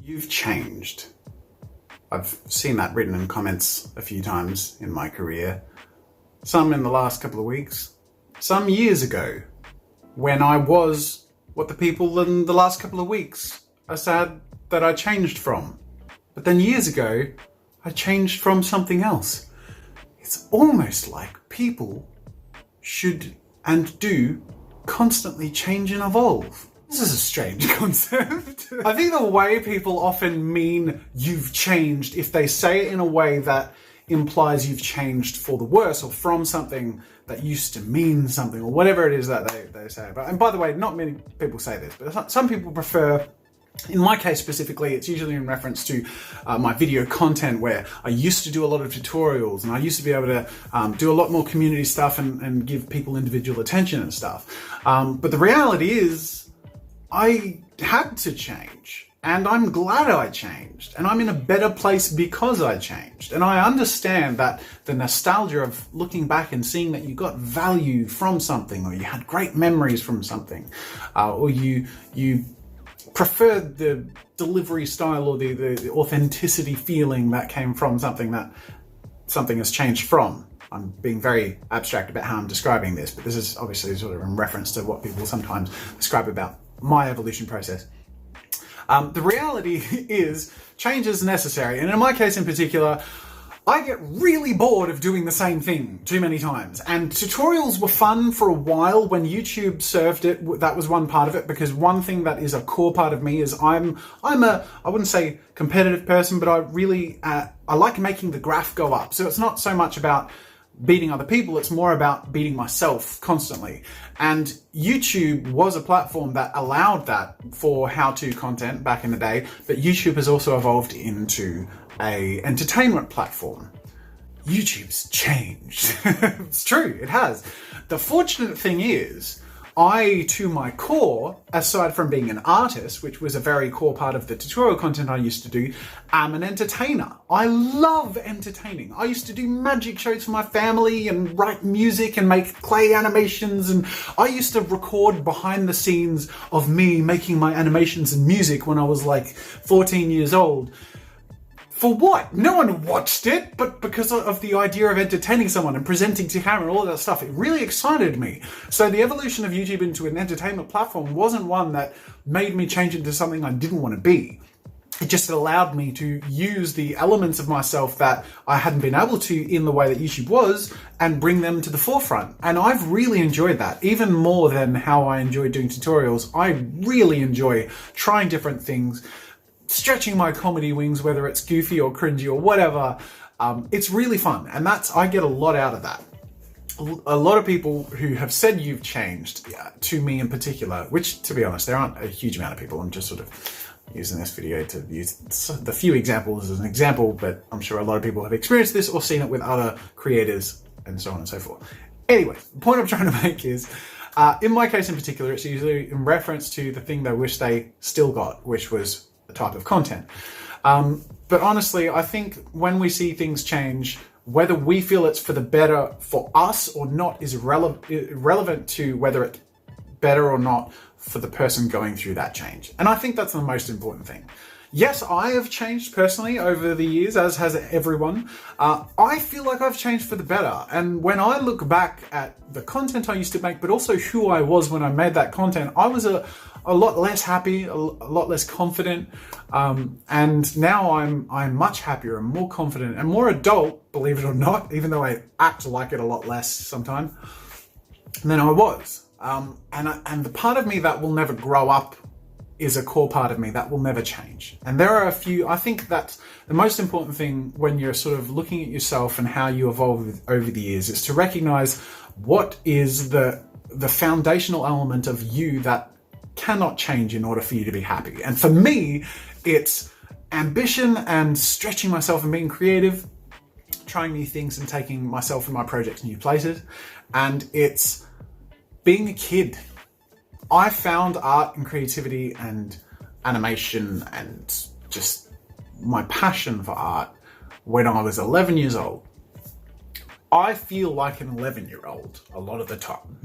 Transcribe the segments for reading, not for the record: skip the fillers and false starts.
You've changed. I've seen that written in comments a few times in my career. Some in the last couple of weeks. Some years ago, when I was what the people in the last couple of weeks are sad that I changed from. But then years ago, I changed from something else. It's almost like people should and do constantly change and evolve. This is a strange concept. I think the way people often mean you've changed, if they say it in a way that implies you've changed for the worse or from something that used to mean something or whatever it is that they say. And by the way, not many people say this, but some people prefer, in my case specifically, it's usually in reference to my video content where I used to do a lot of tutorials and I used to be able to do a lot more community stuff and give people individual attention and stuff. But the reality is I had to change, and I'm glad I changed, and I'm in a better place because I changed. And I understand that the nostalgia of looking back and seeing that you got value from something, or you had great memories from something, or you preferred the delivery style or the authenticity feeling that came from something that something has changed from. I'm being very abstract about how I'm describing this, but this is obviously sort of in reference to what people sometimes describe about my evolution process. The reality is change is necessary. And in my case in particular, I get really bored of doing the same thing too many times. And tutorials were fun for a while when YouTube served it. That was one part of it, because one thing that is a core part of me is I'm a, I wouldn't say competitive person, but I really, I like making the graph go up. So it's not so much about beating other people, it's more about beating myself constantly. And YouTube was a platform that allowed that for how-to content back in the day, but YouTube has also evolved into an entertainment platform. YouTube's changed. It's true, it has. The fortunate thing is, I, to my core, aside from being an artist, which was a very core part of the tutorial content I used to do, am an entertainer. I love entertaining. I used to do magic shows for my family and write music and make clay animations, and I used to record behind the scenes of me making my animations and music when I was like 14 years old. For what? No one watched it, but because of the idea of entertaining someone and presenting to camera and all that stuff, it really excited me. So the evolution of YouTube into an entertainment platform wasn't one that made me change into something I didn't want to be. It just allowed me to use the elements of myself that I hadn't been able to in the way that YouTube was and bring them to the forefront. And I've really enjoyed that, even more than how I enjoy doing tutorials. I really enjoy trying different things, stretching my comedy wings, whether it's goofy or cringy or whatever. It's really fun, and I get a lot out of that. A lot of people who have said you've changed, to me in particular, which, to be honest, there aren't a huge amount of people. I'm just sort of using this video to use the few examples as an example, but I'm sure a lot of people have experienced this or seen it with other creators and so on and so forth. Anyway, the point I'm trying to make is, in my case in particular, it's usually in reference to the thing they wish they still got, which was a type of content. But honestly, I think when we see things change, whether we feel it's for the better for us or not is irrelevant to whether it's better or not for the person going through that change. And I think that's the most important thing. Yes, I have changed personally over the years, as has everyone. I feel like I've changed for the better. And when I look back at the content I used to make, but also who I was when I made that content, I was a lot less happy, a lot less confident. And now I'm much happier and more confident and more adult, believe it or not, even though I act like it a lot less sometimes than I was. And the part of me that will never grow up is a core part of me that will never change. And there are a few, I think that's the most important thing when you're sort of looking at yourself and how you evolve over the years, is to recognize what is the foundational element of you that cannot change in order for you to be happy. And for me, it's ambition and stretching myself and being creative, trying new things and taking myself and my projects new places. And it's being a kid. I found art and creativity and animation and just my passion for art when I was 11 years old. I feel like an 11-year-old a lot of the time.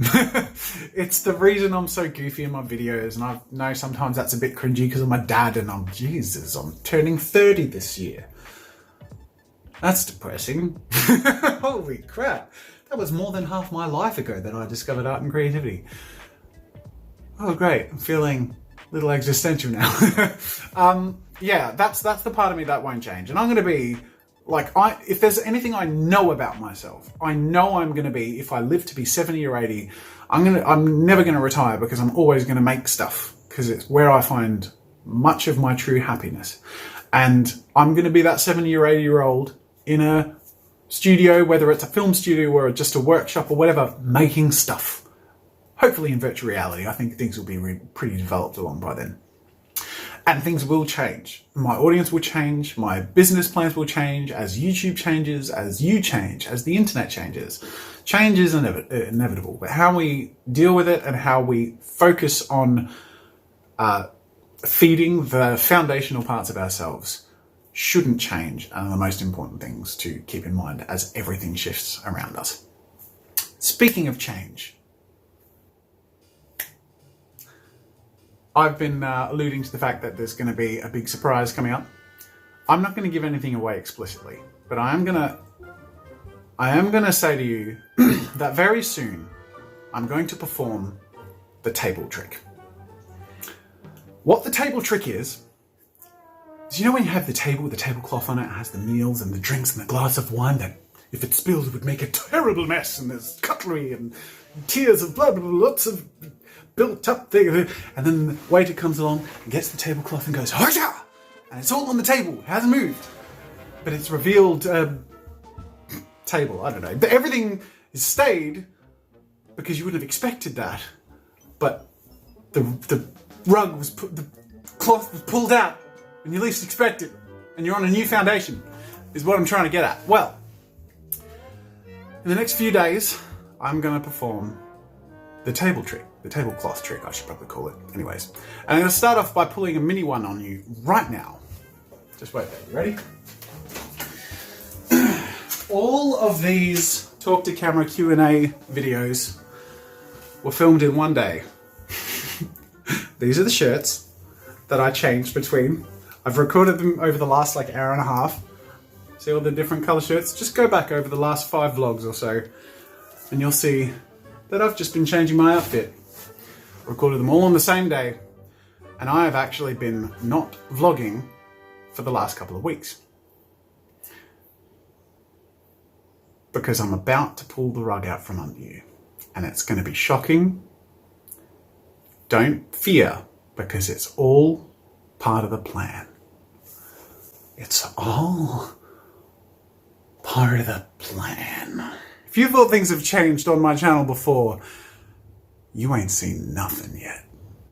It's the reason I'm so goofy in my videos, and I know sometimes that's a bit cringy because I'm my dad and I'm turning 30 this year. That's depressing. Holy crap. That was more than half my life ago that I discovered art and creativity. Oh great, I'm feeling a little existential now. Yeah, that's the part of me that won't change. And I'm gonna be like, if there's anything I know about myself, I know I'm going to be, if I live to be 70 or 80, I'm never going to retire, because I'm always going to make stuff, because it's where I find much of my true happiness. And I'm going to be that 70 or 80-year-old in a studio, whether it's a film studio or just a workshop or whatever, making stuff. Hopefully in virtual reality. I think things will be pretty developed along by then. And things will change. My audience will change. My business plans will change as YouTube changes, as you change, as the internet changes. Change is inevitable. But how we deal with it and how we focus on feeding the foundational parts of ourselves shouldn't change, and are the most important things to keep in mind as everything shifts around us. Speaking of change, I've been alluding to the fact that there's going to be a big surprise coming up. I'm not going to give anything away explicitly, but I am going to say to you that very soon I'm going to perform the table trick. What the table trick is you know when you have the table with the tablecloth on it, it has the meals and the drinks and the glass of wine that if it spills it would make a terrible mess, and there's cutlery and tiers of blood, lots of built up thing, and then the waiter comes along and gets the tablecloth and goes, "Hosha!" and it's all on the table, it hasn't moved, but it's revealed table, I don't know. But everything is stayed because you wouldn't have expected that, but the rug was the cloth was pulled out when you least expect it, and you're on a new foundation, is what I'm trying to get at. Well, in the next few days, I'm going to perform the table trick. The tablecloth trick, I should probably call it. Anyways. And I'm going to start off by pulling a mini one on you right now. Just wait there. You ready? All of these Talk to Camera Q&A videos were filmed in one day. These are the shirts that I changed between. I've recorded them over the last hour and a half. See all the different colour shirts? Just go back over the last 5 vlogs or so and you'll see that I've just been changing my outfit. Recorded them all on the same day, and I have actually been not vlogging for the last couple of weeks because I'm about to pull the rug out from under you, and it's going to be shocking. Don't fear, because it's all part of the plan. It's all part of the plan. If you thought things have changed on my channel before, you ain't seen nothing yet.